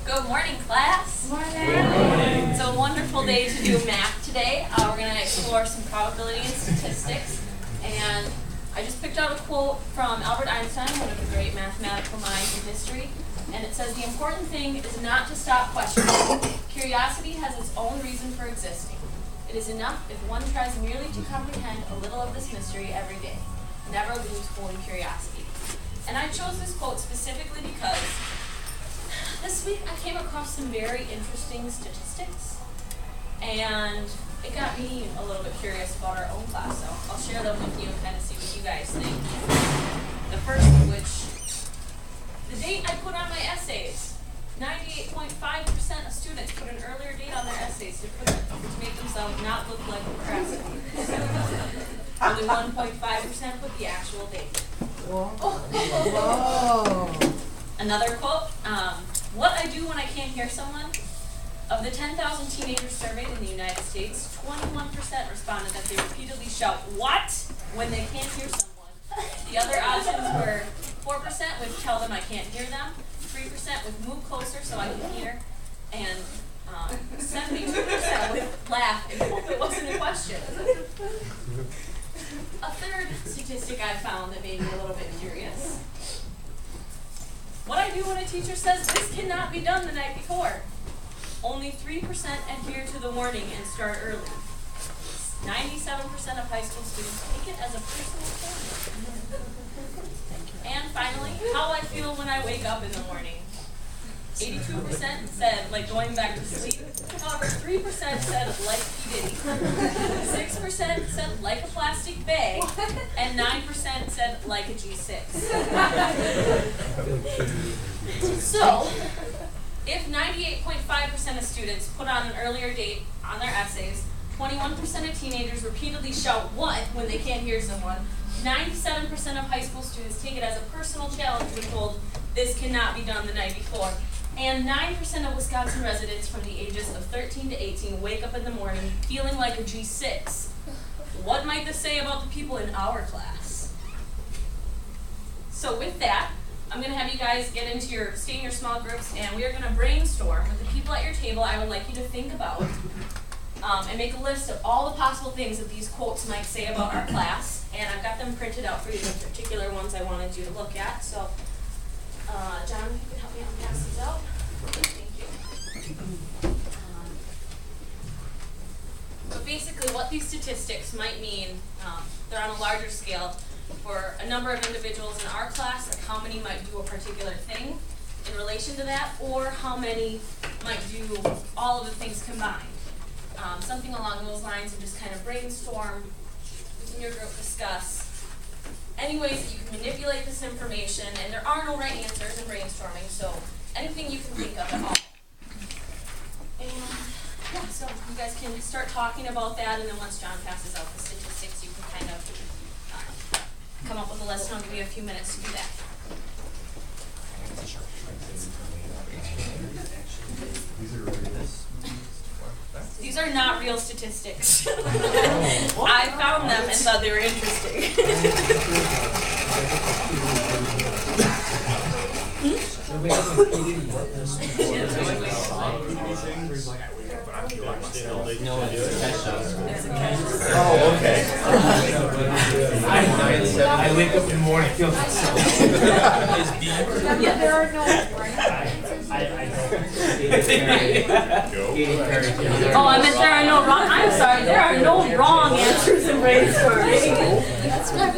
Good morning, class. Morning. It's a wonderful day to do math today. We're going to explore some probability and statistics. And I just picked out a quote from Albert Einstein, one of the great mathematical minds in history. And it says, "The important thing is not to stop questioning. Curiosity has its own reason for existing. It is enough if one tries merely to comprehend a little of this mystery every day. Never lose holy curiosity." And I chose this quote specifically because this week I came across some very interesting statistics, and it got me a little bit curious about our own class, so I'll share them with you and kind of see what you guys think. The first of which, the date I put on my essays. 98.5% of students put an earlier date on their essays to make themselves not look like procrastinators. Only 1.5% put the actual date. Whoa. Another quote, what I do when I can't hear someone. Of the 10,000 teenagers surveyed in the United States, 21% responded that they repeatedly shout, "What?" when they can't hear someone. The other options were 4% would tell them I can't hear them, 3% would move closer so I can hear, and 72% would laugh and hope it wasn't a question. A third statistic I found that made me a little bit curious. What I do when a teacher says this cannot be done the night before. Only 3% adhere to the warning and start early. 97% of high school students take it as a personal challenge. And finally, how I feel when I wake up in the morning. 82% said like going back to sleep. However, 3% said like P. Diddy. 6% said like a plastic bag. And 9% said like a G6. So, if 98.5% of students put on an earlier date on their essays, 21% of teenagers repeatedly shout "what" when they can't hear someone, 97% of high school students take it as a personal challenge when told this cannot be done the night before, and 9% of Wisconsin residents from the ages of 13 to 18 wake up in the morning feeling like a G6. What might this say about the people in our class? So with that, I'm going to have you guys stay in your small groups, and we are going to brainstorm with the people at your table. I would like you to think about and make a list of all the possible things that these quotes might say about our class. And I've got them printed out for you, the particular ones I wanted you to look at. So, John, if you could help me out and pass these out. Thank you. But basically, what these statistics might mean, they're on a larger scale for a number of individuals in our class, like how many might do a particular thing in relation to that, or how many might do all of the things combined. Something along those lines, and just kind of brainstorm within your group, discuss any ways that you can manipulate this information, and there are no right answers in brainstorming, so anything you can think of at all. And yeah, so you guys can start talking about that, and then once John passes out the statistics, you can kind of come up with a list, and I'll give you a few minutes to do that. These are not real statistics. I found them and thought they were interesting. Oh, okay. I wake up in the morning feeling Yeah, there are no Oh, I meant there are no wrong. I'm sorry, there are no wrong answers in brainstorming. That's right.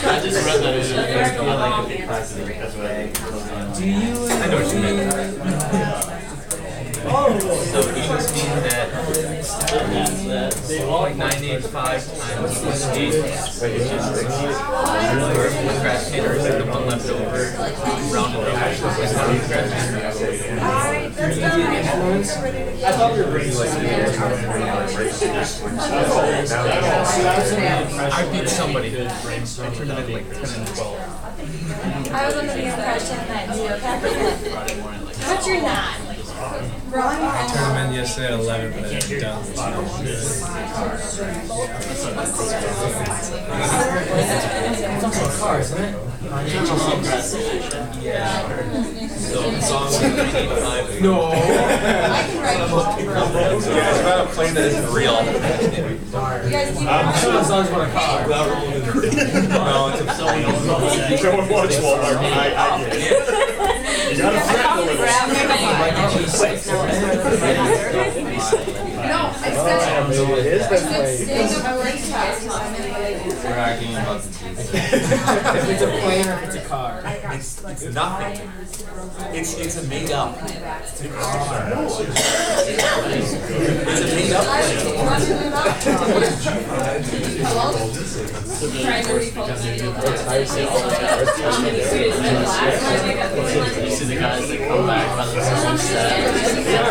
I just read that There are no wrong answers. Do you? I know what you meant. So each mean that like 95 times 8, which is 60. Procrastinators and the one left over rounded up is how you procrastinate. I thought we were bringing like I beat somebody. I turned it in like 10 and 12. I was under the impression that you were packing. But you're not. I turned them in yesterday at 11, but I didn't done. It's also cars, isn't it? So the song was 95. No. You guys about a plane that isn't real. I'm sure the songs want a car. No, it's a Someone wants Walmart. I get it. You gotta threaten a little. We're arguing about the Jesus. If it's a plane or if it's a car. It's nothing. It's a made up. It's a made up You see the guys that come back by themselves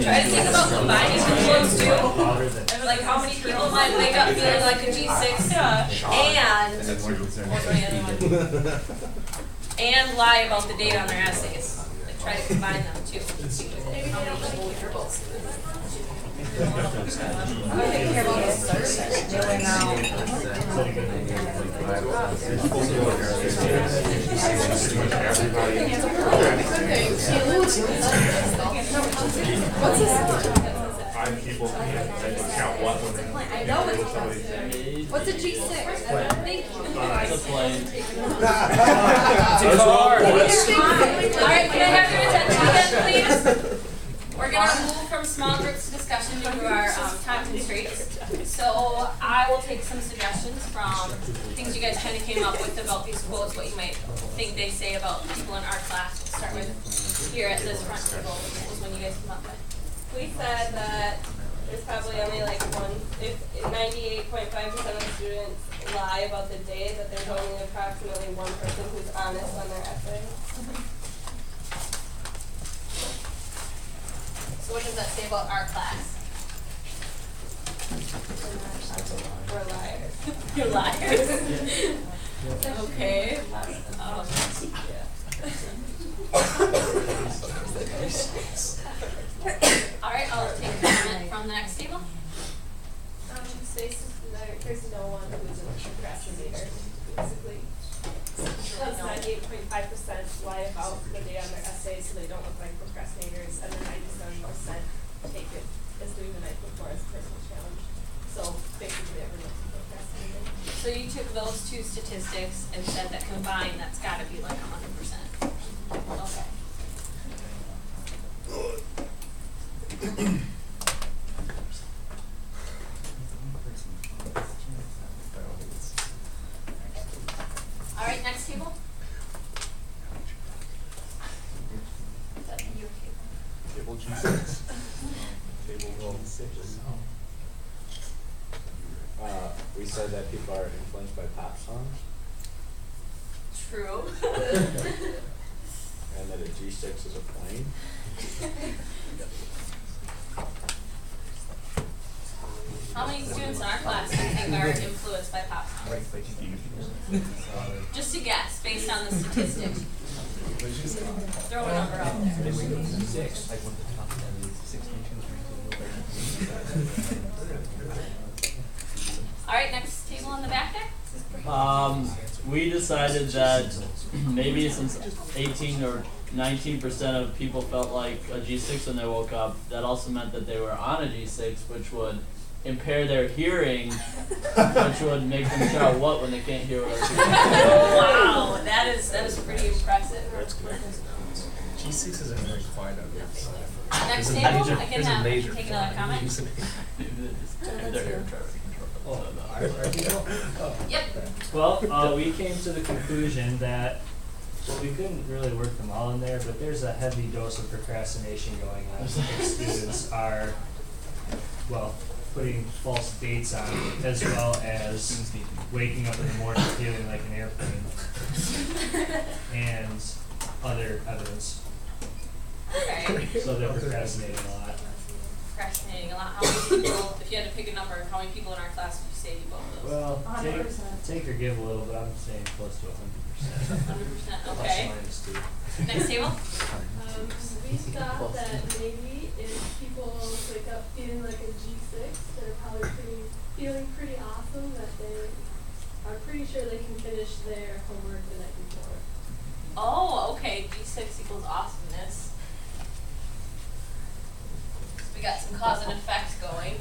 Try to think about combining the quotes too. And like how many people might wake up feeling like a G6 and lie about the date on their essays. Like try to combine them too. How many people would hear both? Five people can count what when they. I know it's what's a G6? Thank you. It's a plane. It's a car. Alright, can I have your attention again, please? We're gonna move from small groups to discussion due to our time constraints. So I will take some suggestions from things you guys kind of came up with about these quotes, what you might think they say about people in our class. We'll start with here at this front table. What was one you guys came up with? We said that there's probably only like if 98.5% of students lie about the day, that there's only approximately one person who's honest on their essay. So what does that say about our class? We're liars. You're liars. Okay. Alright, I'll take a comment from the next table. There's no one who's a procrastinator, basically. Plus 98.5% lie about the day on their essay so they don't look like procrastinators, and then 97% take it as doing the night before as a personal challenge. So basically everyone's procrastinating. So you took those two statistics and said that combined, that's gotta be like 100%. Okay. Alright, next table. Is that your table? Table G6. Table G6. We said that people are influenced by pop songs, True. and that a G6 is a plane. How many students in our class do you think are influenced by pop songs? Just a guess, based on the statistics. Throw a number out there. Alright, next table in the back there. We decided that maybe since 18 or 19% of people felt like a G6 when they woke up, that also meant that they were on a G6, which would impair their hearing, which would make them shout what when they can't hear what other people say. Wow, that is pretty impressive. G6 isn't very quiet out here. Next There's a table, major- I can there's a have, major take another comment. Maybe they're air traffic control. Yep. Well, we came to the conclusion that, well, we couldn't really work them all in there, but there's a heavy dose of procrastination going on. If students are, well, putting false dates on it, as well as waking up in the morning feeling like an airplane, and other evidence. Okay. So they're procrastinating a lot. Procrastinating a lot. How many people, if you had to pick a number, how many people in our class would you say you both of those? Well, take or give a little, but I'm saying close to 100%. 100%, Plus okay. minus 2. Next table? We thought that maybe if people wake up feeling like a G6, they're probably feeling pretty awesome that they are pretty sure they can finish their homework the night before. Oh, okay, G6 equals awesomeness. So we got some cause and effect going.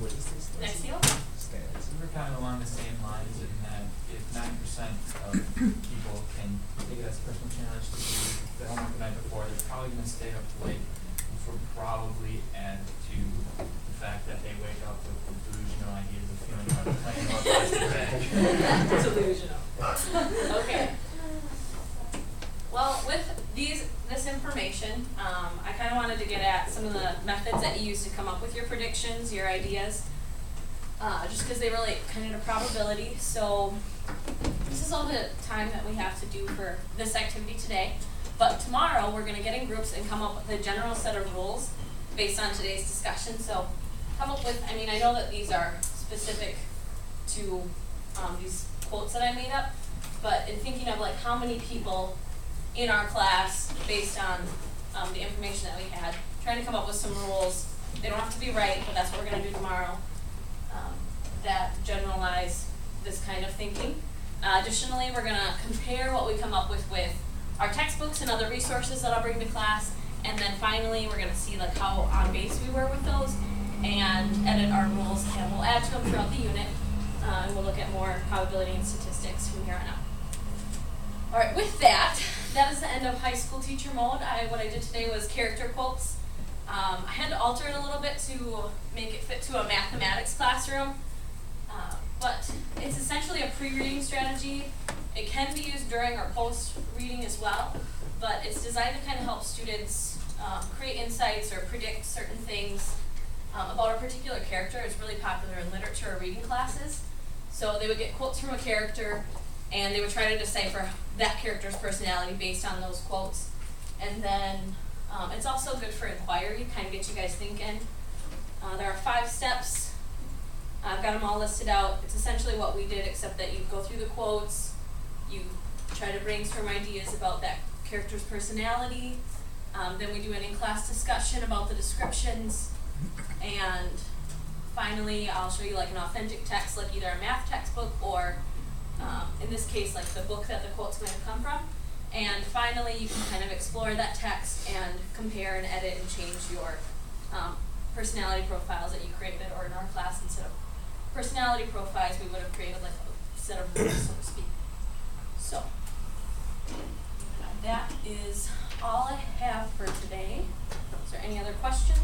What is this? Next table? Stands. We're kind of along the same lines in that if 90% of people can take it as a personal challenge to do the homework the night before, they're probably going to stay up late, which will probably add to the fact that they wake up with delusional ideas of feeling like playing more plastic Delusional. Okay. Well, with this information, I kind of wanted to get at some of the methods that you use to come up with your predictions, your ideas, just because they relate kind of to probability. So this is all the time that we have to do for this activity today. But tomorrow we're going to get in groups and come up with a general set of rules based on today's discussion. So come up with, I mean, I know that these are specific to these quotes that I made up, but in thinking of like how many people in our class, based on the information that we had, trying to come up with some rules. They don't have to be right, but that's what we're going to do tomorrow, that generalize this kind of thinking. Additionally, we're going to compare what we come up with our textbooks and other resources that I'll bring to class. And then finally, we're going to see like how on base we were with those and edit our rules, and we'll add to them throughout the unit. And we'll look at more probability and statistics from here on out. All right, with that is the end of high school teacher mode. What I did today was character quotes. I had to alter it a little bit to make it fit to a mathematics classroom, but it's essentially a pre-reading strategy. It can be used during or post-reading as well, but it's designed to kind of help students create insights or predict certain things about a particular character. It's really popular in literature or reading classes. So they would get quotes from a character, and they would try to decipher that character's personality based on those quotes. And then it's also good for inquiry, kind of get you guys thinking. There are 5 steps. I've got them all listed out. It's essentially what we did, except that you go through the quotes, you try to brainstorm ideas about that character's personality. Then we do an in-class discussion about the descriptions. And finally, I'll show you like an authentic text, like either a math textbook or in this case, like the book that the quotes might have come from. And finally, you can kind of explore that text and compare and edit and change your personality profiles that you created, or in our class, instead of personality profiles, we would have created like a set of rules, so to speak. So, that is all I have for today. Is there any other questions?